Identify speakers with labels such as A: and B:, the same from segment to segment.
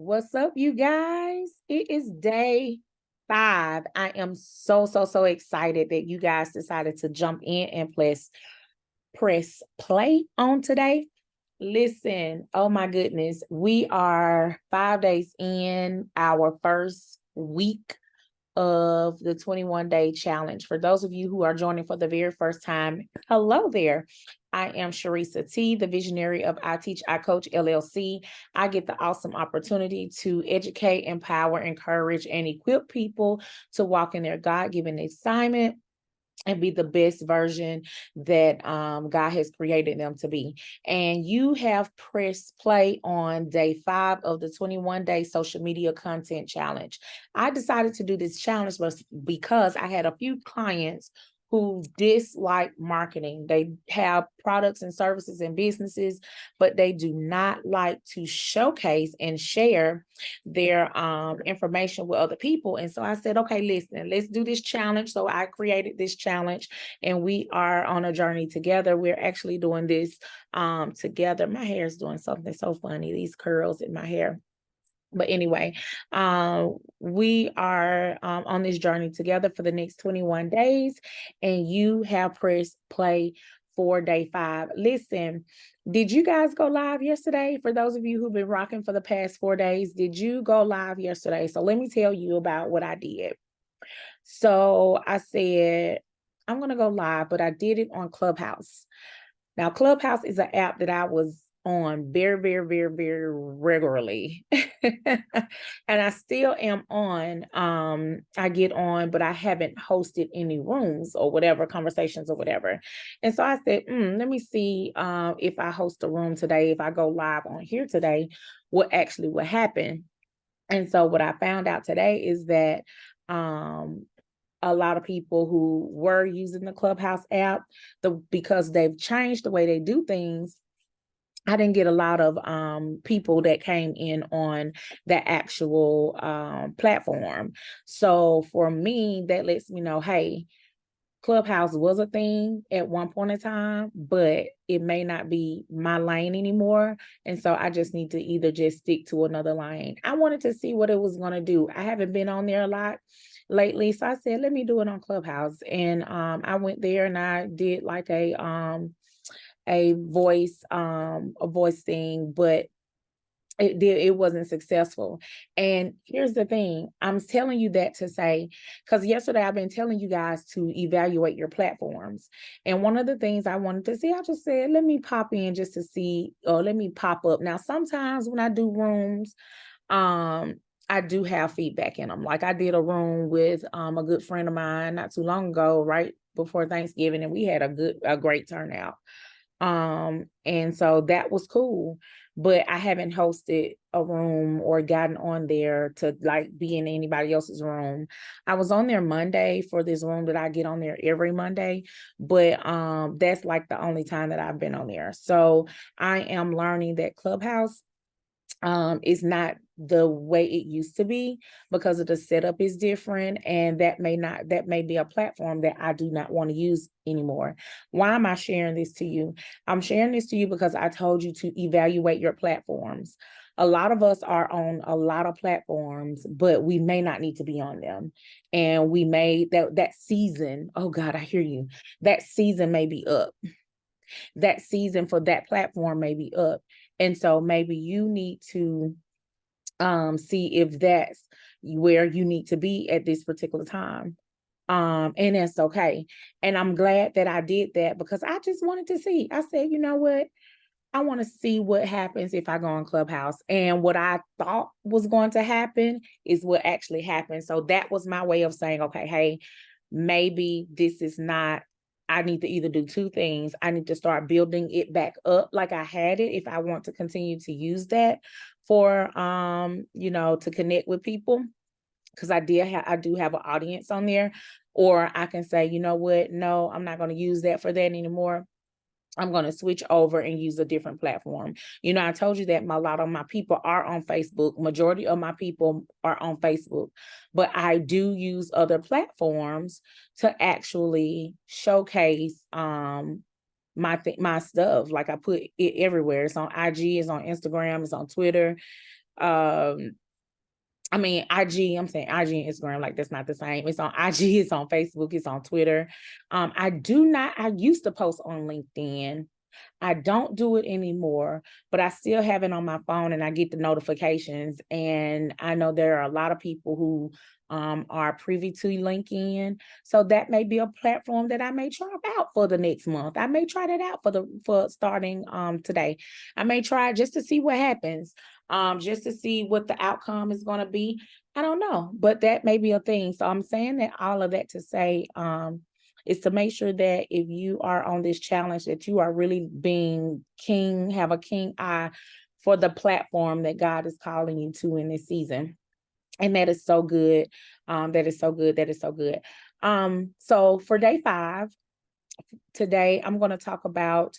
A: What's up, you guys? It is day 5. I am so excited that you guys decided to jump in and press play on today. Listen, oh my goodness, we are 5 days in our first week of the 21-day challenge. For those of you who are joining for the very first time, hello there. I am Sharisa T, the visionary of I Teach, I Coach LLC. I get the awesome opportunity to educate, empower, encourage, and equip people to walk in their God-given assignment and be the best version that God has created them to be. And you have pressed play on day 5 of the 21-day social media content challenge. I decided to do this challenge because I had a few clients who dislike marketing. They have products and services and businesses, but they do not like to showcase and share their information with other people. And so I said, okay, listen, let's do this challenge. So I created this challenge and we are on a journey together. We're actually doing this together. My hair is doing something so funny, these curls in my hair. But anyway, we are on this journey together for the next 21 days, and you have pressed play for day 5. Listen, did you guys go live yesterday? For those of you who've been rocking for the past 4 days, did you go live yesterday? So let me tell you about what I did. So I said, I'm going to go live, but I did it on Clubhouse. Now, Clubhouse is an app that I was on very regularly. And I still am on. I get on, but I haven't hosted any rooms or whatever, conversations or whatever. And so I said, let me see if I host a room today, if I go live on here today, what actually will happen. And so what I found out today is that a lot of people who were using the Clubhouse app, because they've changed the way they do things, I didn't get a lot of people that came in on the actual platform. So for me, that lets me know, hey, Clubhouse was a thing at one point in time, but it may not be my lane anymore. And so I just need to either just stick to another lane. I wanted to see what it was going to do. I haven't been on there a lot lately. So I said, let me do it on Clubhouse. And I went there and I did like a voice thing, but it wasn't successful. And here's the thing, I'm telling you that to say, because yesterday I've been telling you guys to evaluate your platforms. And one of the things I wanted to see, I just said, let me pop in just to see, or let me pop up. Now, sometimes when I do rooms, I do have feedback in them. Like I did a room with a good friend of mine not too long ago, right before Thanksgiving, and we had a great turnout. And so that was cool, but I haven't hosted a room or gotten on there to like be in anybody else's room. I was on there Monday for this room that I get on there every Monday, but that's like the only time that I've been on there. So I am learning that Clubhouse is not the way it used to be because of the setup is different, and that may be a platform that I do not want to use anymore. Why am I sharing this to you? I'm sharing this to you because I told you to evaluate your platforms. A lot of us are on a lot of platforms, but we may not need to be on them. And we may that season, oh God, I hear you. That season may be up. That season for that platform may be up. And so maybe you need to see if that's where you need to be at this particular time. And that's okay. And I'm glad that I did that because I just wanted to see. I said, you know what? I want to see what happens if I go on Clubhouse. And what I thought was going to happen is what actually happened. So that was my way of saying, okay, hey, maybe this is not, I need to either do two things. I need to start building it back up like I had it if I want to continue to use that for to connect with people, because I do have an audience on there. Or I can say, you know what, no, I'm not going to use that for that anymore. I'm going to switch over and use a different platform. I told you that a lot of my people are on Facebook. Majority of my people are on Facebook, but I do use other platforms to actually showcase my stuff. Like I put it everywhere. It's on IG, it's on Instagram, it's on Twitter. I mean, IG, I'm saying IG and Instagram, like that's not the same. It's on IG, it's on Facebook, it's on Twitter. I used to post on LinkedIn. I don't do it anymore, but I still have it on my phone and I get the notifications. And I know there are a lot of people who are privy to LinkedIn. So that may be a platform that I may try out for the next month. I may try that out for starting today. I may try it just to see what happens, just to see what the outcome is going to be. I don't know, but that may be a thing. So I'm saying that all of that to say, is to make sure that if you are on this challenge, that you are really being king, have a king eye for the platform that God is calling you to in this season. And that is so good. That is so good. That is so good. So for day 5, today, I'm going to talk about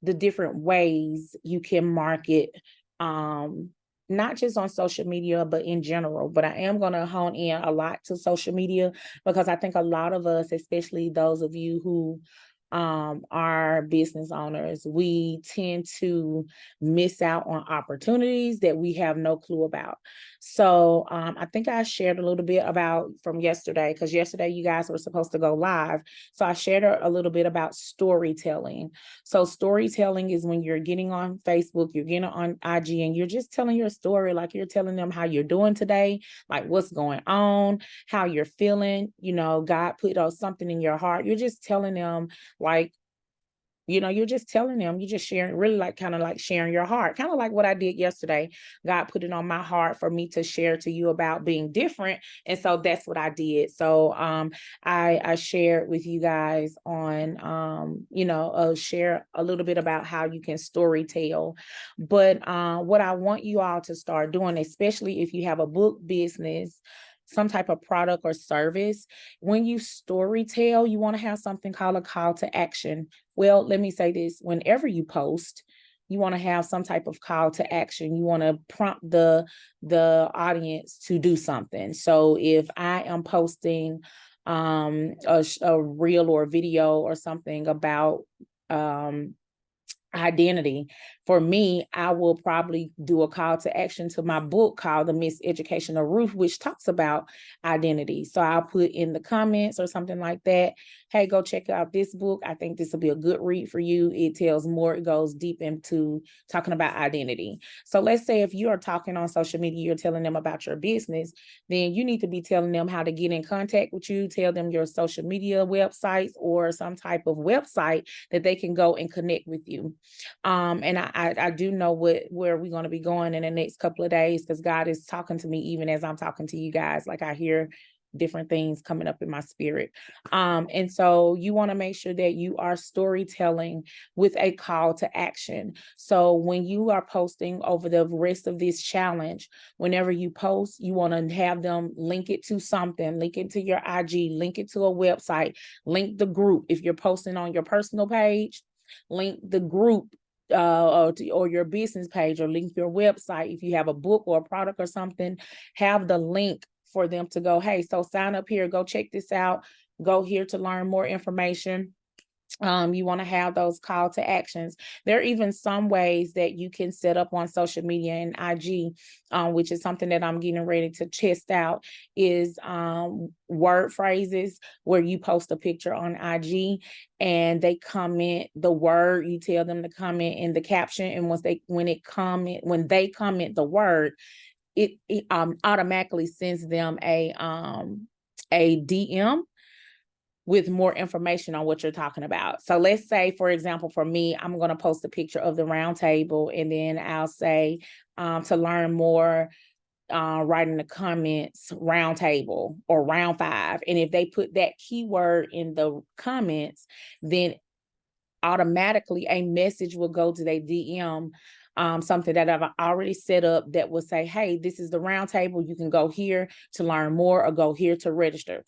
A: the different ways you can market, not just on social media, but in general. But I am going to hone in a lot to social media because I think a lot of us, especially those of you who are business owners, we tend to miss out on opportunities that we have no clue about. So I think I shared a little bit about from yesterday, because yesterday you guys were supposed to go live. So I shared a little bit about storytelling. So storytelling is when you're getting on Facebook, you're getting on IG, and you're just telling your story, like you're telling them how you're doing today, like what's going on, how you're feeling, God put something in your heart. You're just telling them, like, you're just telling them, you're just sharing, really like kind of like sharing your heart, kind of like what I did yesterday. God put it on my heart for me to share to you about being different. And so that's what I did. So I shared with you guys on, share a little bit about how you can story tell. But what I want you all to start doing, especially if you have a book business, some type of product or service, when you story tell, you want to have something called a call to action. Well, let me say this, whenever you post, you want to have some type of call to action. You want to prompt the audience to do something. So if I am posting a reel or video or something about identity, for me, I will probably do a call to action to my book called The Miseducation of Ruth, which talks about identity. So I'll put in the comments or something like that, hey, go check out this book. I think this will be a good read for you. It tells more, it goes deep into talking about identity. So let's say if you are talking on social media, you're telling them about your business, then you need to be telling them how to get in contact with you, tell them your social media websites or some type of website that they can go and connect with you. And I do know where we're going to be going in the next couple of days, because God is talking to me even as I'm talking to you guys. Like I hear different things coming up in my spirit. And so you want to make sure that you are storytelling with a call to action. So when you are posting over the rest of this challenge, whenever you post, you want to have them link it to something, link it to your IG, link it to a website, link the group. If you're posting on your personal page, link the group or your business page, or link your website. If you have a book or a product or something, have the link for them to go, hey, so sign up here, go check this out, go here to learn more information. You want to have those call to actions. There are even some ways that you can set up on social media and IG, which is something that I'm getting ready to test out, is word phrases, where you post a picture on IG and they comment the word, you tell them to comment in the caption. And when they comment the word, it automatically sends them a DM with more information on what you're talking about. So let's say, for example, for me, I'm going to post a picture of the round table, and then I'll say, to learn more, write in the comments round table or round 5. And if they put that keyword in the comments, then automatically a message will go to their DM, something that I've already set up that will say, hey, this is the round table. You can go here to learn more or go here to register.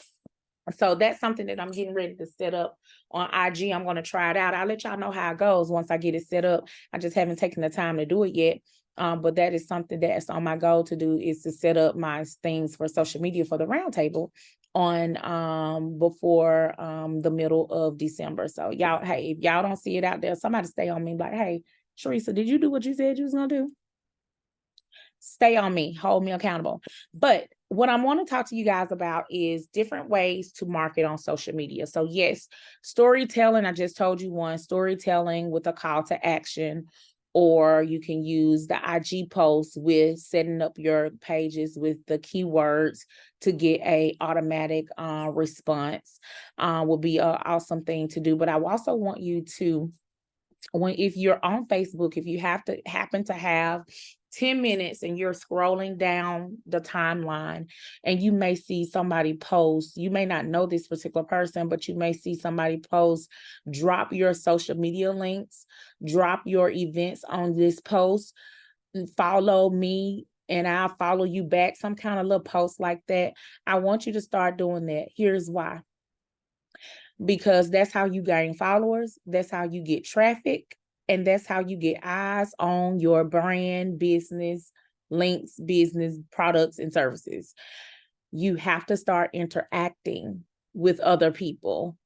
A: So that's something that I'm getting ready to set up on IG. I'm going to try it out. I'll let y'all know how it goes once I get it set up. I just haven't taken the time to do it yet. But that is something that's on my goal to do, is to set up my things for social media for the roundtable on before the middle of December. So y'all, hey, if y'all don't see it out there, somebody stay on me like, hey, Sharissa, did you do what you said you was gonna do? stay on me, hold me accountable. But what I want to talk to you guys about is different ways to market on social media. So yes, storytelling, I just told you one, storytelling with a call to action, or you can use the IG post with setting up your pages with the keywords to get a automatic response. Will be an awesome thing to do. But I also want you to, if you're on Facebook, if you happen to have 10 minutes and you're scrolling down the timeline and you may see somebody post, you may not know this particular person, but you may see somebody post, drop your social media links, drop your events on this post, follow me and I'll follow you back, some kind of little post like that. I want you to start doing that. Here's why. Because that's how you gain followers, that's how you get traffic, and that's how you get eyes on your brand, business, links, business, products, and services. You have to start interacting with other people.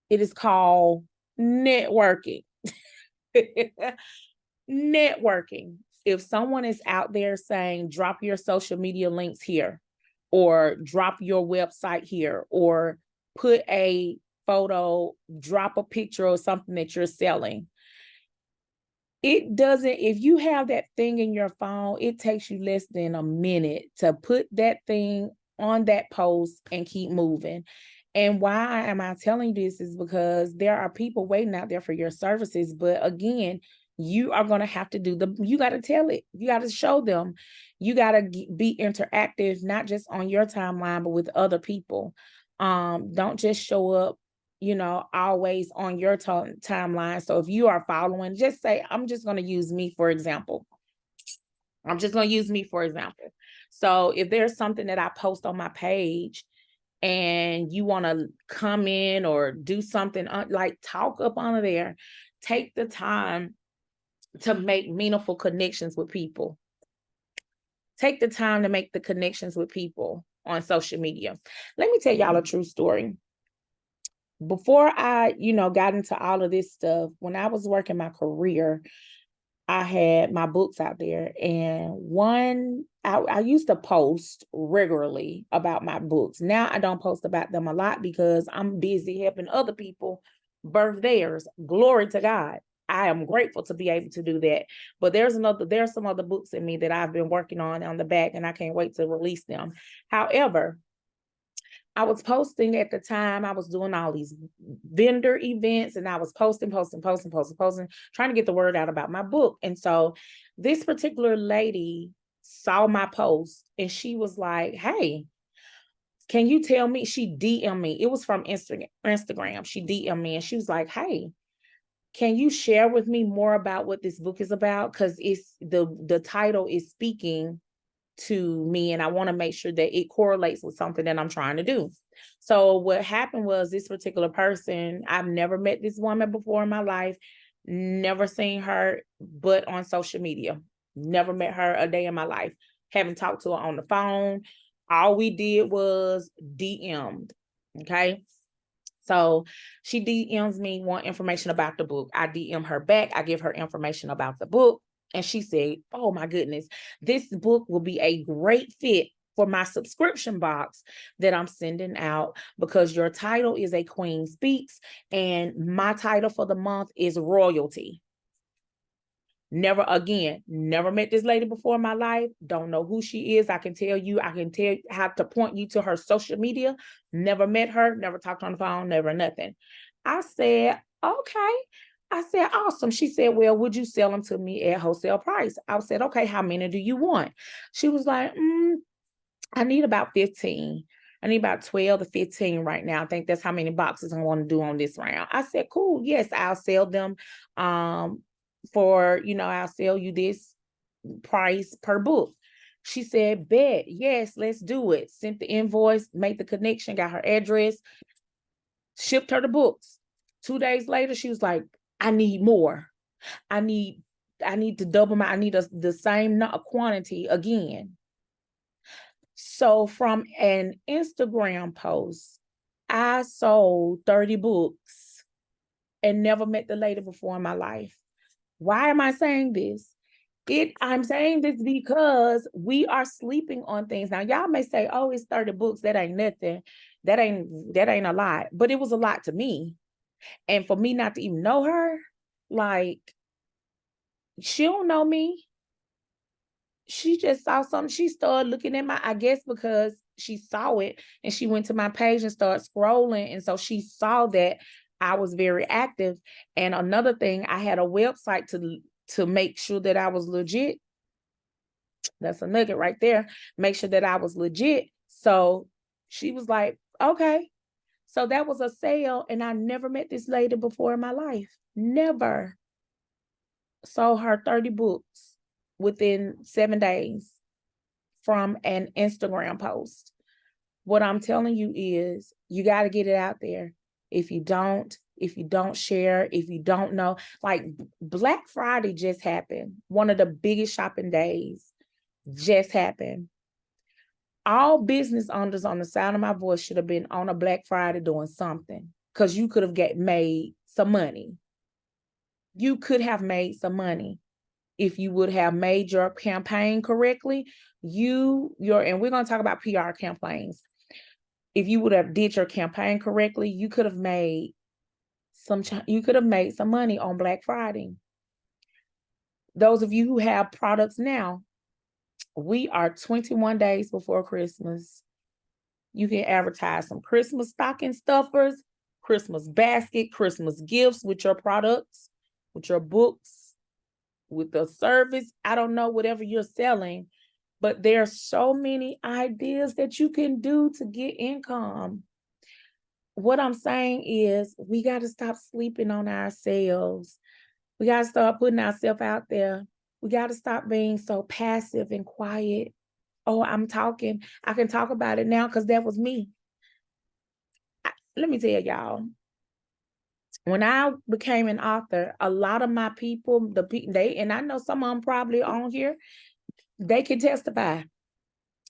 A: It is called networking. Networking. If someone is out there saying, drop your social media links here, or drop your website here, or put a photo, drop a picture of something that you're selling. It doesn't, if you have that thing in your phone, it takes you less than a minute to put that thing on that post and keep moving. And why am I telling you this is because there are people waiting out there for your services. But again, you are going to have to you got to tell it. You got to show them. You got to be interactive, not just on your timeline, but with other people. Don't just show up, always on your timeline. So if you are following, just say, I'm just going to use me for example. So if there's something that I post on my page and you want to come in or do something like talk up on there, take the time to make meaningful connections with people. Take the time to make the connections with people on social media. Let me tell y'all a true story. Before I, got into all of this stuff, when I was working my career, I had my books out there, and I used to post regularly about my books. Now I don't post about them a lot because I'm busy helping other people birth theirs. Glory to God. I am grateful to be able to do that. But there's some other books in me that I've been working on the back, and I can't wait to release them. However, I was posting at the time. I was doing all these vendor events and I was posting, trying to get the word out about my book. And so this particular lady saw my post and she was like, hey, can you tell me? She DM'd me. It was from Instagram. She DM'd me and she was like, hey, can you share with me more about what this book is about? Because it's the title is speaking to me and I want to make sure that it correlates with something that I'm trying to do. So what happened was this particular person, I've never met this woman before in my life, never seen her but on social media, never met her a day in my life, haven't talked to her on the phone. All we did was DM'd. Okay. So she DMs me, want information about the book. I DM her back. I give her information about the book. And she said, oh my goodness, this book will be a great fit for my subscription box that I'm sending out because your title is A Queen Speaks and my title for the month is Royalty. Never met this lady before in my life. Don't know who she is. I can tell how to point you to her social media. Never met her, never talked on the phone, never nothing. I said, okay. I said, awesome. She said, well, would you sell them to me at wholesale price? I said, okay, how many do you want? She was like, I need about 15. I need about 12 to 15 right now. I think that's how many boxes I want to do on this round. I said, cool. Yes, I'll sell them. I'll sell you this price per book. She said, bet, yes, let's do it. Sent the invoice, made the connection, got her address, shipped her the books. 2 days later, she was like, I need more. I need to double I need the same quantity again. So from an Instagram post, I sold 30 books and never met the lady before in my life. Why am I saying this? I'm saying this because we are sleeping on things. Now, y'all may say, oh, it's 30 books. That ain't nothing. That ain't a lot. But it was a lot to me. And for me not to even know her, like, she don't know me. She just saw something. She started looking at I guess because she saw it and she went to my page and started scrolling. And so she saw that I was very active. And another thing, I had a website to make sure that I was legit. That's a nugget right there. Make sure that I was legit. So she was like, okay. So that was a sale. And I never met this lady before in my life. Never. Sold her 30 books within 7 days from an Instagram post. What I'm telling you is you got to get it out there. If you don't share, if you don't know, like Black Friday just happened. One of the biggest shopping days just happened. All business owners on the sound of my voice should have been on a Black Friday doing something because you could have made some money. You could have made some money if you would have made your campaign correctly. And we're going to talk about PR campaigns. If you would have did your campaign correctly, you could have made some money on Black Friday. Those of you who have products now, we are 21 days before Christmas. You can advertise some Christmas stocking stuffers, Christmas basket, Christmas gifts with your products, with your books, with the service. I don't know, whatever you're selling, but there are so many ideas that you can do to get income. What I'm saying is we got to stop sleeping on ourselves. We got to start putting ourselves out there. We got to stop being so passive and quiet. Oh, I can talk about it now because that was me. Let me tell y'all, when I became an author, a lot of my people, and I know some of them probably on here, they can testify.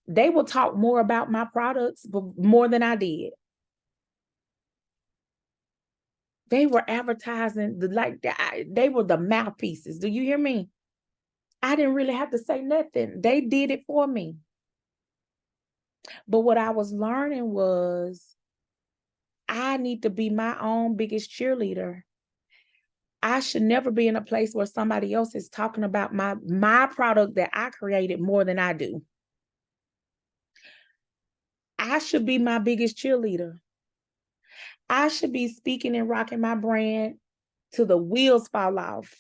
A: They will talk more about my products, but more than I did. They were advertising they were the mouthpieces. Do you hear me? I didn't really have to say nothing. They did it for me. But what I was learning was I need to be my own biggest cheerleader. I should never be in a place where somebody else is talking about my product that I created more than I do. I should be my biggest cheerleader. I should be speaking and rocking my brand till the wheels fall off.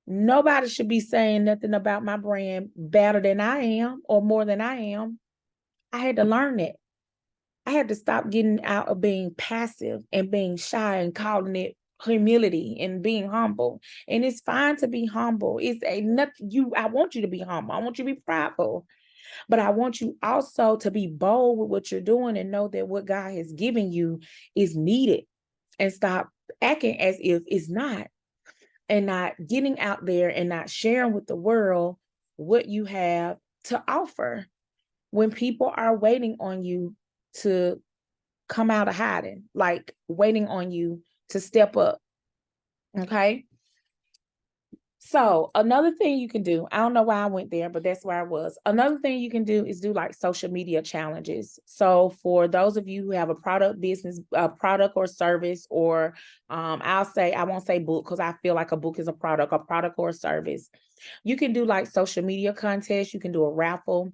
A: Nobody should be saying nothing about my brand better than I am or more than I am. I had to learn it. I had to stop getting out of being passive and being shy and calling it humility and being humble. And it's fine to be humble. I want you to be humble. I want you to be prideful. But I want you also to be bold with what you're doing and know that what God has given you is needed, and stop acting as if it's not, and not getting out there and not sharing with the world what you have to offer when people are waiting on you to come out of hiding, like waiting on you to step up. Okay. So another thing you can do, I don't know why I went there, but that's where I was. Another thing you can do is do like social media challenges. So for those of you who have a product business, a product or service, or I won't say book because I feel like a book is a product or a service. You can do like social media contests. You can do a raffle.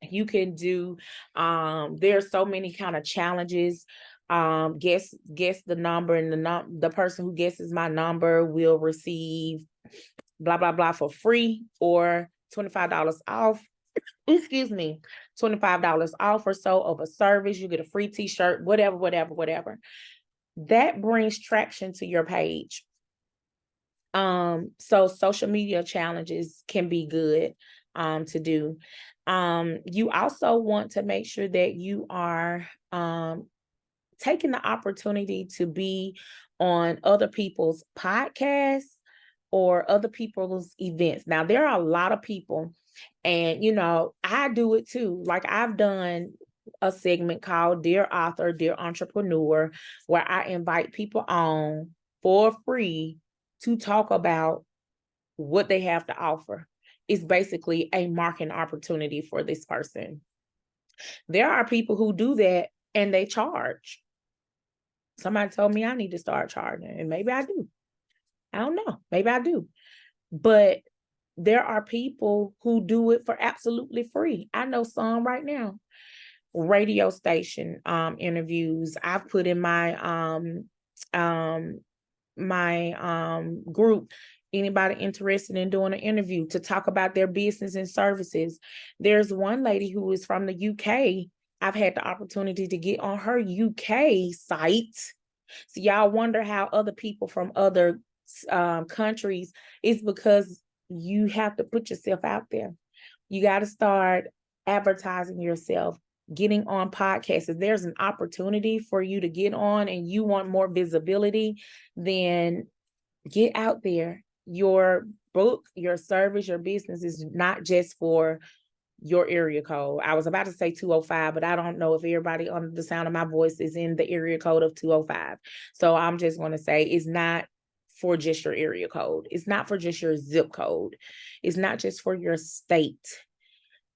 A: You can do, there's so many kind of challenges. Guess the number, and the person who guesses my number will receive blah, blah, blah for free, or $25 off. Excuse me, $25 off or so of a service. You get a free t-shirt, whatever. That brings traction to your page. So social media challenges can be good to do. You also want to make sure that you are taking the opportunity to be on other people's podcasts or other people's events. Now, there are a lot of people, and I do it too. Like, I've done a segment called Dear Author, Dear Entrepreneur, where I invite people on for free to talk about what they have to offer. is basically a marketing opportunity for this person. There are people who do that and they charge. Somebody told me I need to start charging, and maybe I do. I don't know. Maybe I do. But there are people who do it for absolutely free. I know some right now. Radio station interviews. I've put in my group, anybody interested in doing an interview to talk about their business and services. There's one lady who is from the UK. I've had the opportunity to get on her UK site. So y'all wonder how other people from other countries, it's because you have to put yourself out there. You got to start advertising yourself, getting on podcasts. If there's an opportunity for you to get on and you want more visibility, then get out there. Your book, your service, your business is not just for your area code. I was about to say 205, but I don't know if everybody under the sound of my voice is in the area code of 205. So I'm just going to say it's not for just your area code. It's not for just your zip code. It's not just for your state.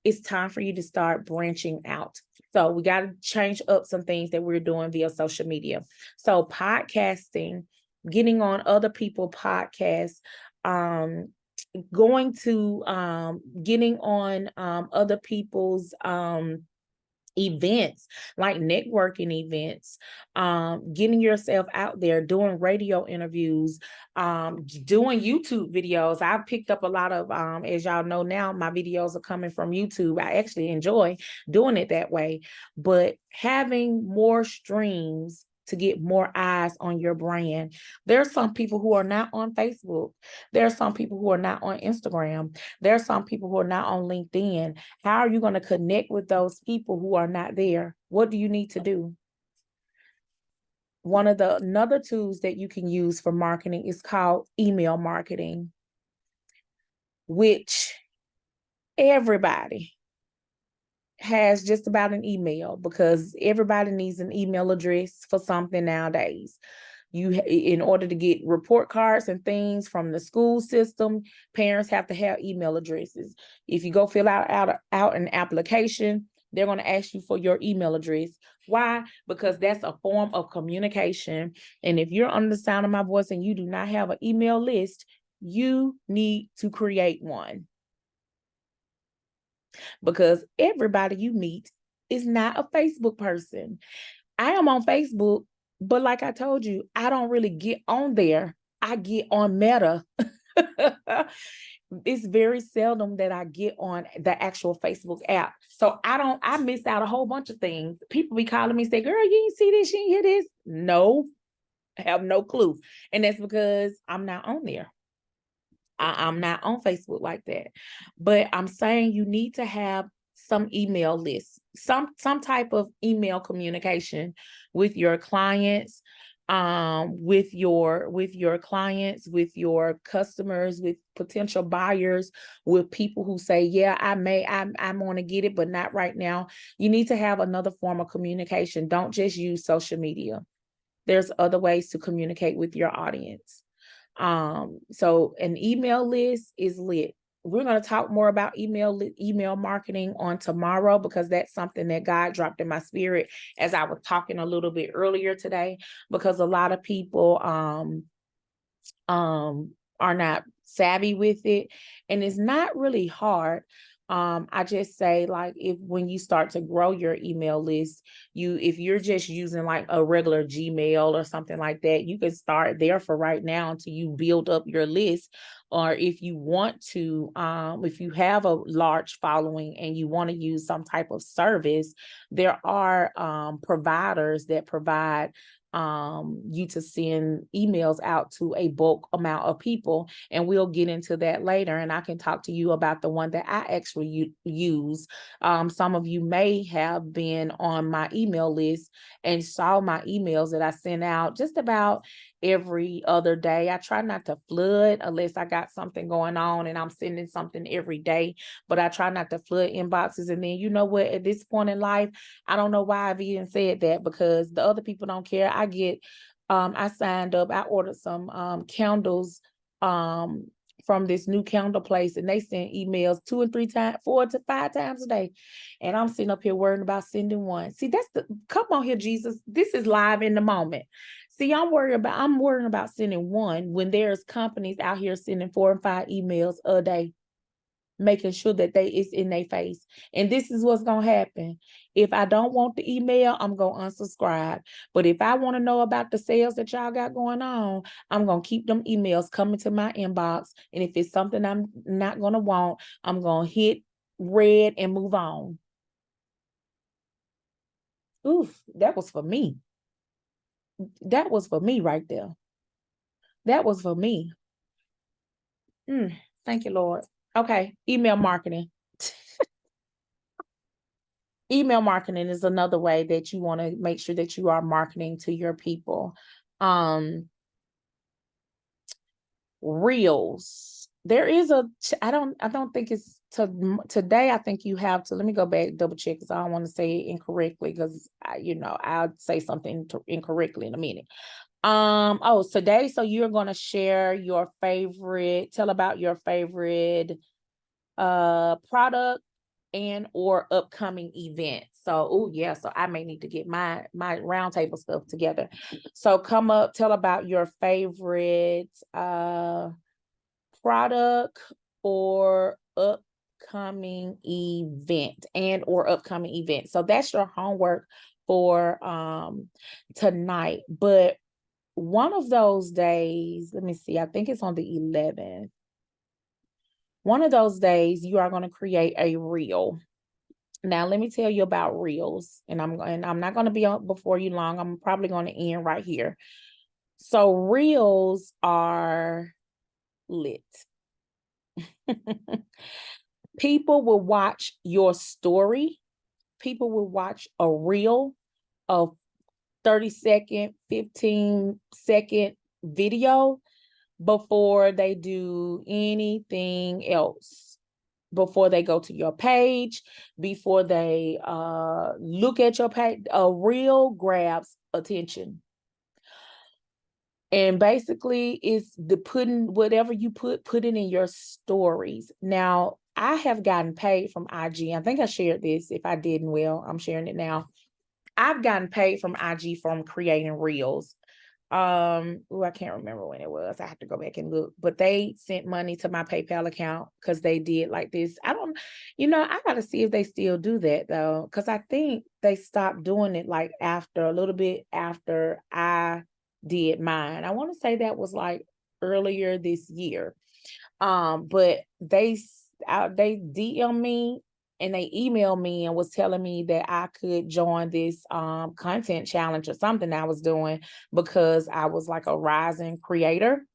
A: It's time for you to start branching out. So we got to change up some things that we're doing via social media. So podcasting, getting on other people's podcasts, going to getting on other people's events, like networking events, getting yourself out there, doing radio interviews, doing YouTube videos. I've picked up a lot of, as y'all know now, my videos are coming from YouTube. I actually enjoy doing it that way, but having more streams to get more eyes on your brand. There are some people who are not on Facebook. There are some people who are not on Instagram. There are some people who are not on LinkedIn. How are you going to connect with those people who are not there? What do you need to do? One of the another tools that you can use for marketing is called email marketing, which everybody has just about an email, because everybody needs an email address for something nowadays. In order to get report cards and things from the school system, parents have to have email addresses. If you go fill out an application, they're going to ask you for your email address. Why? Because that's a form of communication. And if you're under the sound of my voice and you do not have an email list, you need to create one. Because everybody you meet is not a Facebook person. I am on Facebook, but like I told you, I don't really get on there. I get on Meta. It's very seldom that I get on the actual Facebook app. So I miss out a whole bunch of things. People be calling me, say, girl, you ain't see this, you ain't hear this. No, I have no clue. And that's because I'm not on there. I'm not on Facebook like that. But I'm saying you need to have some email lists, some type of email communication with your clients, with your clients, with your customers, with potential buyers, with people who say, yeah, I want to get it, but not right now. You need to have another form of communication. Don't just use social media. There's other ways to communicate with your audience. So an email list is lit. We're going to talk more about email marketing on tomorrow, because that's something that God dropped in my spirit as I was talking a little bit earlier today, because a lot of people are not savvy with it, and it's not really hard. I just say, like, when you start to grow your email list, if you're just using like a regular Gmail or something like that, you can start there for right now until you build up your list. Or if you want to, if you have a large following and you want to use some type of service, there are providers that provide you to send emails out to a bulk amount of people, and we'll get into that later, and I can talk to you about the one that I actually use. Some of you may have been on my email list and saw my emails that I send out just about every other day. I try not to flood unless I got something going on and I'm sending something every day, but I try not to flood inboxes. And then, you know what, at this point in life, I don't know why I've even said that, because the other people don't care. I signed up, I ordered some candles from this new candle place, and they send emails 2 and 3 times, 4 to 5 times a day. And I'm sitting up here worrying about sending one. See, come on here, Jesus. This is live in the moment. See, I'm worrying about sending one when there's companies out here sending 4 and 5 emails a day, making sure that it's in their face. And this is what's going to happen. If I don't want the email, I'm going to unsubscribe. But if I want to know about the sales that y'all got going on, I'm going to keep them emails coming to my inbox. And if it's something I'm not going to want, I'm going to hit red and move on. Oof, that was for me. That was for me right there. That was for me. Thank you, Lord. Okay, email marketing. Email marketing is another way that you want to make sure that you are marketing to your people. Reels. There is I don't think it's today. I think you have to, let me go back, double check, because I don't want to say it incorrectly, because I'll say something incorrectly in a minute. Today, so you're going to share tell about your favorite product and or upcoming event. So I may need to get my roundtable stuff together. So tell about your favorite product or upcoming event So that's your homework for tonight. But one of those days, let me see, I think it's on the 11th. One of those days, you are going to create a reel. Now, let me tell you about reels, and I'm not going to be on before you long. I'm probably going to end right here. So reels are lit. People will watch your story. People will watch a reel of 30-second, 15-second video before they do anything else, before they go to your page, before they look at your page. A reel grabs attention. And basically it's whatever you put it in your stories. Now, I have gotten paid from IG. I think I shared this. If I didn't, well, I'm sharing it now. I've gotten paid from IG from creating reels. I can't remember when it was. I have to go back and look, but they sent money to my PayPal account because they did like this. I gotta see if they still do that though, because I think they stopped doing it like a little bit after I did mine. I want to say that was like earlier this year. But they DM me and they emailed me and was telling me that I could join this content challenge or something I was doing, because I was like a rising creator.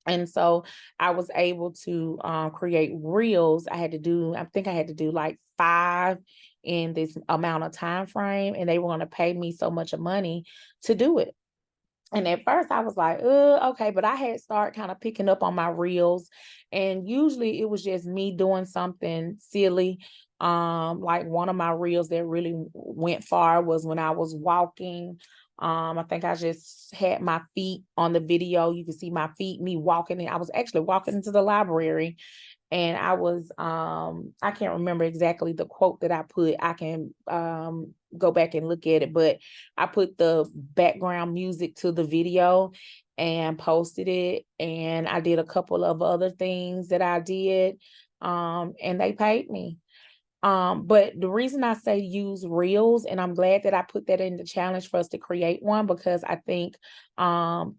A: And so I was able to create reels. I think I had to do like 5 in this amount of time frame, and they were going to pay me so much money to do it. And at first I was like, okay, but I had started kind of picking up on my reels, and usually it was just me doing something silly. Like one of my reels that really went far was when I was walking. I think I just had my feet on the video. You can see my feet, me walking, and I was actually walking into the library. And I was, I can't remember exactly the quote that I put. I can go back and look at it, but I put the background music to the video and posted it. And I did a couple of other things that I did, and they paid me. But the reason I say use reels, and I'm glad that I put that in the challenge for us to create one, because I think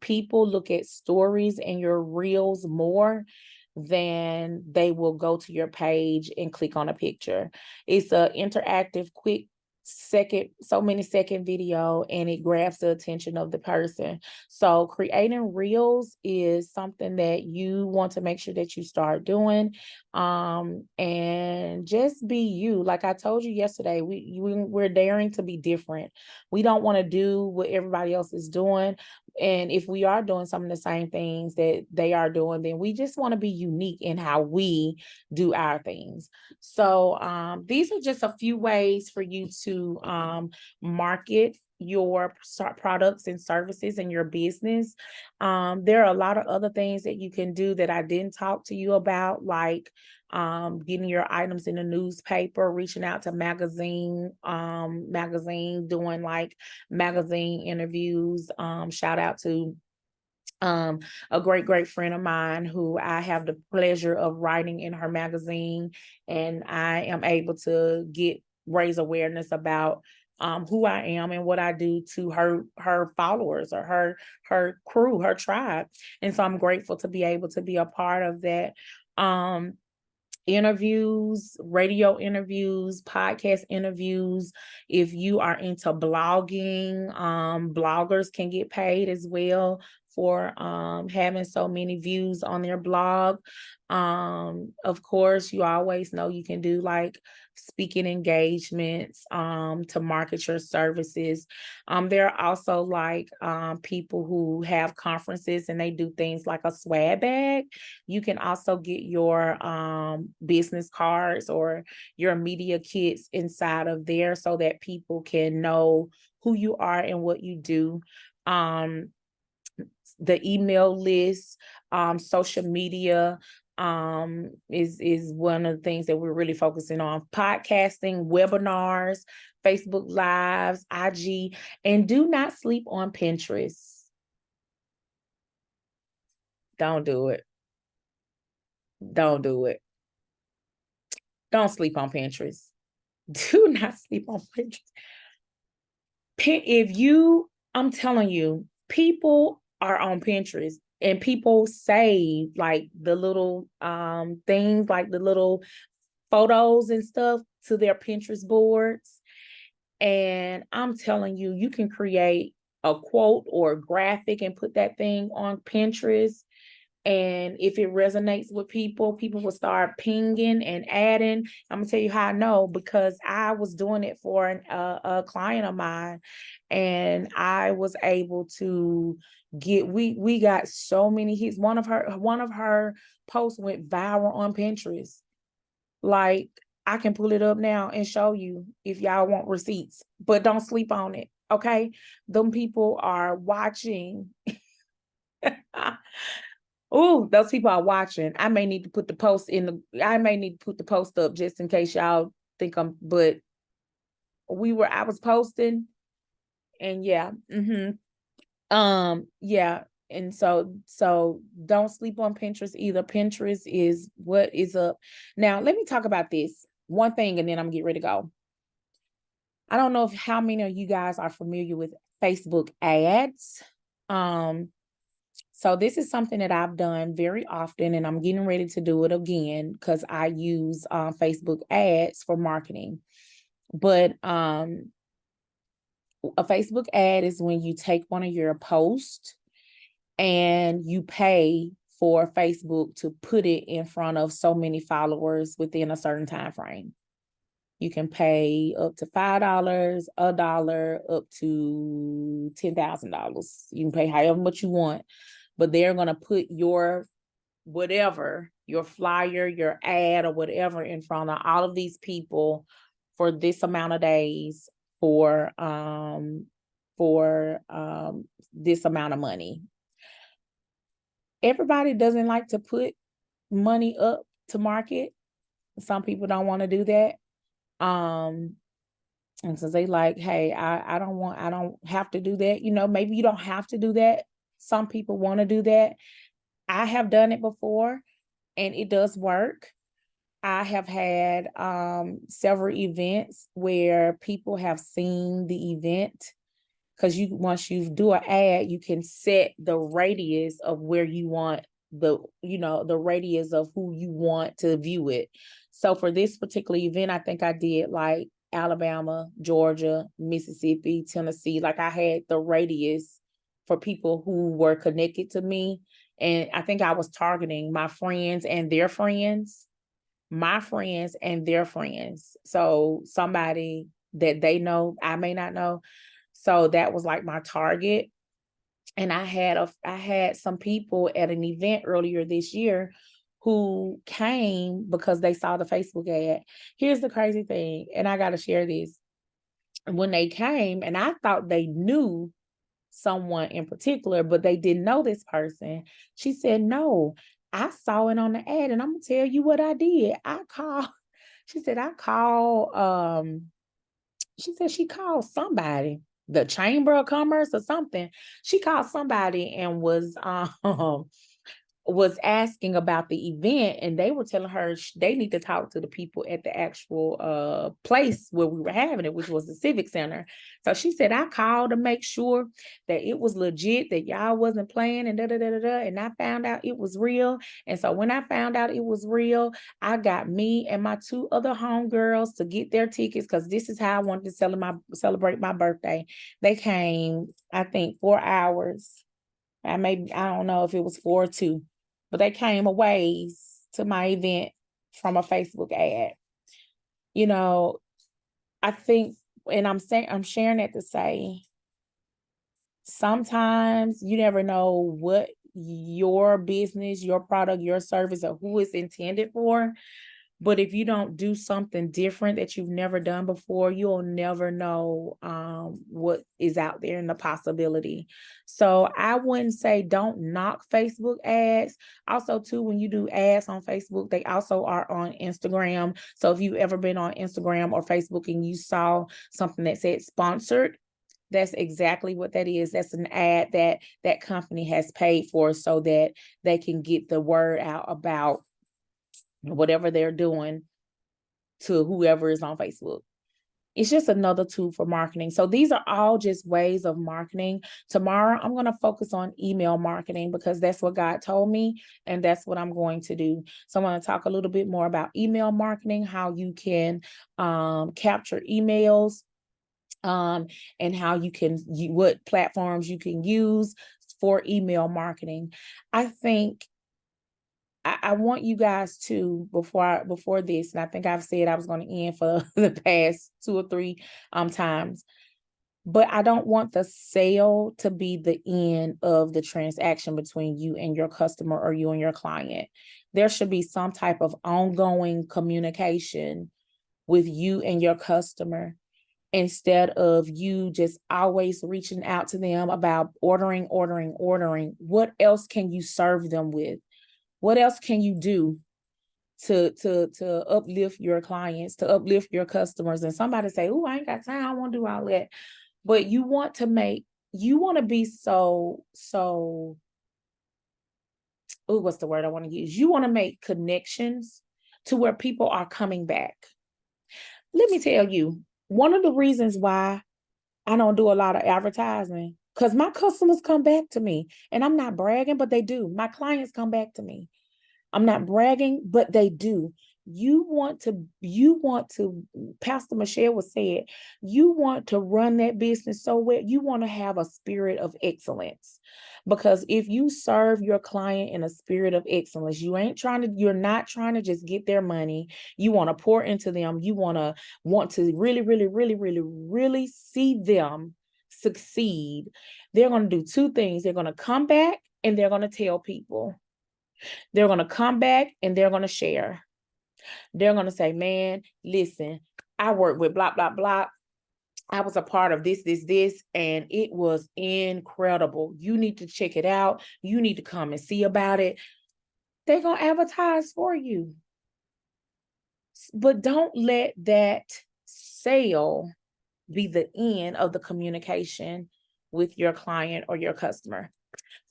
A: people look at stories and your reels more than they will go to your page and click on a picture. It's an interactive, quick so many second video, and it grabs the attention of the person. So creating reels is something that you want to make sure that you start doing, and just be you. Like I told you yesterday, we're daring to be different. We don't want to do what everybody else is doing. And if we are doing some of the same things that they are doing, then we just want to be unique in how we do our things. So these are just a few ways for you to market your products and services in your business. There are a lot of other things that you can do that I didn't talk to you about, like getting your items in the newspaper, reaching out to magazine, doing like magazine interviews. Shout out to a great friend of mine who I have the pleasure of writing in her magazine, and I am able to raise awareness about who I am and what I do to her followers or her crew, her tribe. And so I'm grateful to be able to be a part of that. Interviews, radio interviews, podcast interviews. If you are into blogging, bloggers can get paid as well for having so many views on their blog. Of course, you always know you can do like speaking engagements to market your services. There are also like people who have conferences and they do things like a swag bag. You can also get your business cards or your media kits inside of there so that people can know who you are and what you do. The email list, social media is one of the things that we're really focusing on. Podcasting, webinars, Facebook Lives, IG, and do not sleep on Pinterest. Don't do it. Don't do it. Don't sleep on Pinterest. Do not sleep on Pinterest. I'm telling you, people are on Pinterest and people save like the little things, like the little photos and stuff to their Pinterest boards. And I'm telling you, you can create a quote or a graphic and put that thing on Pinterest. And if it resonates with people, people will start pinging and adding. I'm gonna tell you how I know, because I was doing it for a client of mine, and I was able to we got so many hits. One of her posts went viral on Pinterest. Like, I can pull it up now and show you if y'all want receipts, but don't sleep on it. Okay, them people are watching. Oh, those people are watching. I may need to put the post up just in case y'all think but I was posting, and yeah. Yeah. And so don't sleep on Pinterest either. Pinterest is what is up. Now, let me talk about this one thing and then I'm gonna get ready to go. I don't know how many of you guys are familiar with Facebook ads. So this is something that I've done very often, and I'm getting ready to do it again because I use Facebook ads for marketing. But a Facebook ad is when you take one of your posts and you pay for Facebook to put it in front of so many followers within a certain time frame. You can pay up to $5, $1, up to $10,000. You can pay however much you want, but they're going to put your whatever, your flyer, your ad, or whatever in front of all of these people for this amount of days for this amount of money. Everybody doesn't like to put money up to market. Some people don't want to do that. And so they like, hey, I don't have to do that. Maybe you don't have to do that. Some people want to do that. I have done it before and it does work. I have had several events where people have seen the event, because once you do an ad, you can set the radius of where you want the radius of who you want to view it. So for this particular event, I think I did like Alabama, Georgia, Mississippi, Tennessee. Like, I had the radius for people who were connected to me. And I think I was targeting my friends and their friends, my friends and their friends. So somebody that they know, I may not know. So that was like my target. And I had some people at an event earlier this year who came because they saw the Facebook ad. Here's the crazy thing, and I got to share this. when they came, and I thought they knew someone in particular, but they didn't know this person. She said, no, I saw it on the ad, and I'm gonna tell you what I did. I called, she said, she said she called somebody, the Chamber of Commerce or something. She called somebody and was asking about the event, and they were telling her they need to talk to the people at the actual place where we were having it, which was the Civic Center. So she said, I called to make sure that it was legit, that y'all wasn't playing, and da da da da da. And I found out it was real. And so when I found out it was real, I got me and my 2 other homegirls to get their tickets, because this is how I wanted to celebrate my birthday. They came, I think, 4 hours. I don't know if it was 4 or 2, but they came a ways to my event from a Facebook ad. You know, I think, and I'm sharing that to say, sometimes you never know what your business, your product, your service, or who it's intended for. But if you don't do something different that you've never done before, you'll never know what is out there and the possibility. So I wouldn't say don't knock Facebook ads. Also, too, when you do ads on Facebook, they also are on Instagram. So if you've ever been on Instagram or Facebook and you saw something that said sponsored, that's exactly what that is. That's an ad that that company has paid for so that they can get the word out about whatever they're doing to whoever is on Facebook. It's just another tool for marketing. So these are all just ways of marketing. Tomorrow, I'm going to focus on email marketing because that's what God told me, and that's what I'm going to do. So I'm going to talk a little bit more about email marketing, how you can capture emails, and how what platforms you can use for email marketing. I think I want you guys to, before this, and I think I've said I was going to end for the past 2 or 3 times, but I don't want the sale to be the end of the transaction between you and your customer or you and your client. There should be some type of ongoing communication with you and your customer, instead of you just always reaching out to them about ordering. What else can you serve them with? What else can you do to uplift your clients, to uplift your customers? And somebody say, oh, I ain't got time, I won't do all that. But you want to be so, what's the word I want to use? You want to make connections to where people are coming back. Let me tell you, one of the reasons why I don't do a lot of advertising, because my customers come back to me, and I'm not bragging, but they do. My clients come back to me. I'm not bragging, but they do. You want to, Pastor Michelle was said, you want to run that business so well. You want to have a spirit of excellence, because if you serve your client in a spirit of excellence, you're not trying to just get their money. You want to pour into them. You want to really, really, really, really, really see them succeed. They're going to do 2 things. They're going to come back and they're going to tell people. They're going to come back and they're going to share. They're going to say, man, listen, I work with blah, blah, blah. I was a part of this, and it was incredible. You need to check it out. You need to come and see about it. They're going to advertise for you. But don't let that sale be the end of the communication with your client or your customer.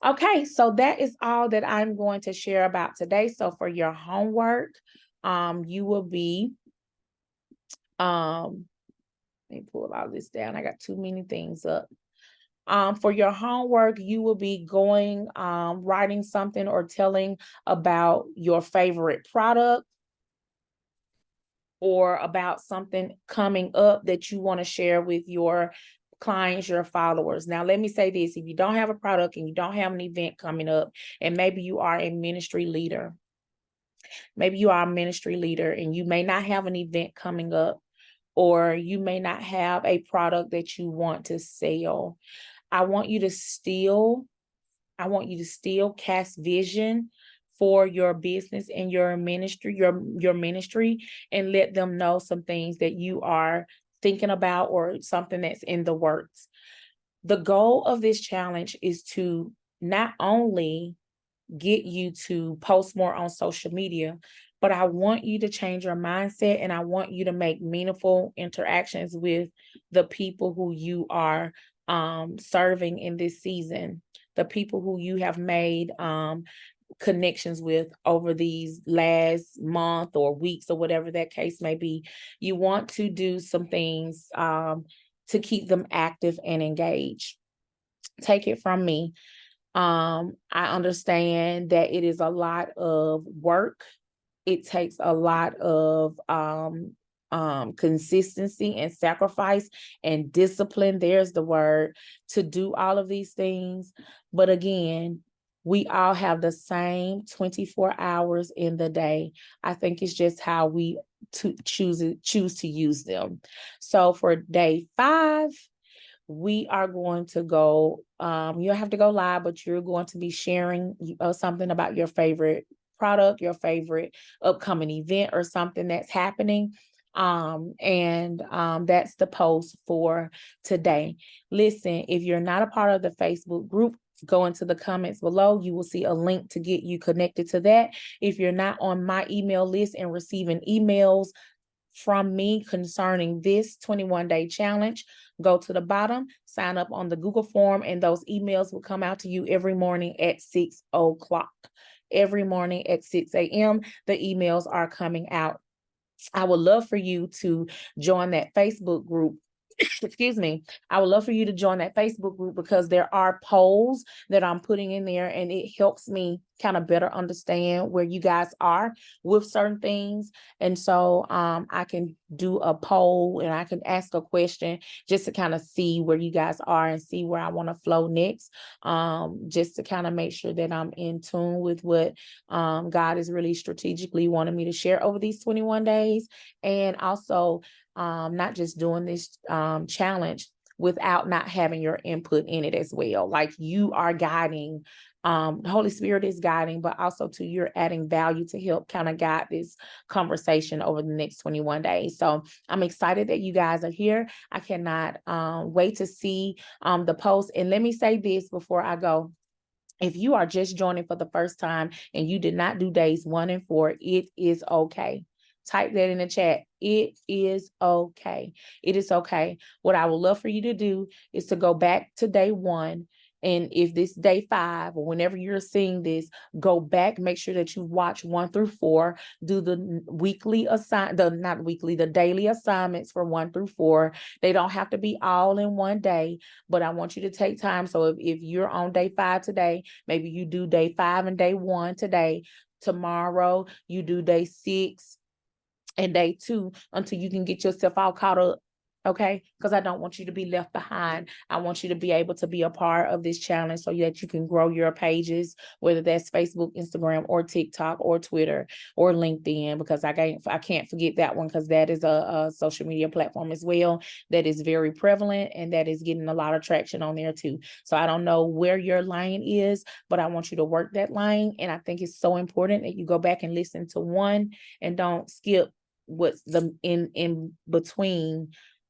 A: Okay, so that is all that I'm going to share about today. So for your homework, you will be, let me pull all this down. I got too many things up. For your homework, you will be going, writing something or telling about your favorite product, or about something coming up that you want to share with your clients, your followers. Now, let me say this: if you don't have a product and you don't have an event coming up, and maybe you are a ministry leader, and you may not have an event coming up, or you may not have a product that you want to sell, I want you to still cast vision for your business and your ministry, and let them know some things that you are thinking about or something that's in the works. The goal of this challenge is to not only get you to post more on social media, but I want you to change your mindset, and I want you to make meaningful interactions with the people who you are serving in this season, the people who you have made connections with over these last month or weeks or whatever that case may be. You want to do some things to keep them active and engaged. Take it from me. I understand that it is a lot of work. It takes a lot of consistency and sacrifice and discipline. There's the word, to do all of these things. But again, we all have the same 24 hours in the day. I think it's just how we choose to use them. So for day 5, we are going to go, you don't have to go live, but you're going to be sharing something about your favorite product, your favorite upcoming event or something that's happening. That's the post for today. Listen, if you're not a part of the Facebook group, go into the comments below. You will see a link to get you connected to that. If you're not on my email list and receiving emails from me concerning this 21-day challenge, go to the bottom, sign up on the Google form, and those emails will come out to you every morning at 6 o'clock. Every morning at 6 a.m., the emails are coming out. I would love for you to join that Facebook group. Excuse me. I would love for you to join that Facebook group, because there are polls that I'm putting in there, and it helps me kind of better understand where you guys are with certain things. And so I can do a poll and I can ask a question just to kind of see where you guys are and see where I want to flow next, just to kind of make sure that I'm in tune with what God is really strategically wanting me to share over these 21 days. And also not just doing this challenge without not having your input in it as well. Like, you are guiding, the Holy Spirit is guiding, but also too, you're adding value to help kind of guide this conversation over the next 21 days. So I'm excited that you guys are here. I cannot wait to see the post. And let me say this before I go. If you are just joining for the first time and you did not do days 1 and 4, it is okay. Type that in the chat. It is okay. It is okay. What I would love for you to do is to go back to day 1. And if this day 5 or whenever you're seeing this, go back, make sure that you watch 1 through 4, do the daily assignments for 1 through 4. They don't have to be all in one day, but I want you to take time. So if you're on day 5 today, maybe you do day 5 and day 1 today. Tomorrow you do day 6 and day 2 until you can get yourself all caught up. Okay, because I don't want you to be left behind. I want you to be able to be a part of this challenge so that you can grow your pages, whether that's Facebook, Instagram, or TikTok, or Twitter, or LinkedIn, because I can't forget that one, because that is a social media platform as well that is very prevalent and that is getting a lot of traction on there too. So I don't know where your lane is, but I want you to work that lane. And I think it's so important that you go back and listen to one and don't skip what's the in between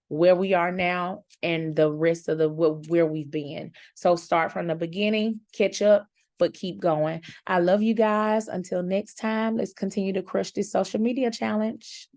A: where we are now and the rest of where we've been. So start from the beginning, catch up, but keep going. I love you guys. Until next time, let's continue to crush this social media challenge.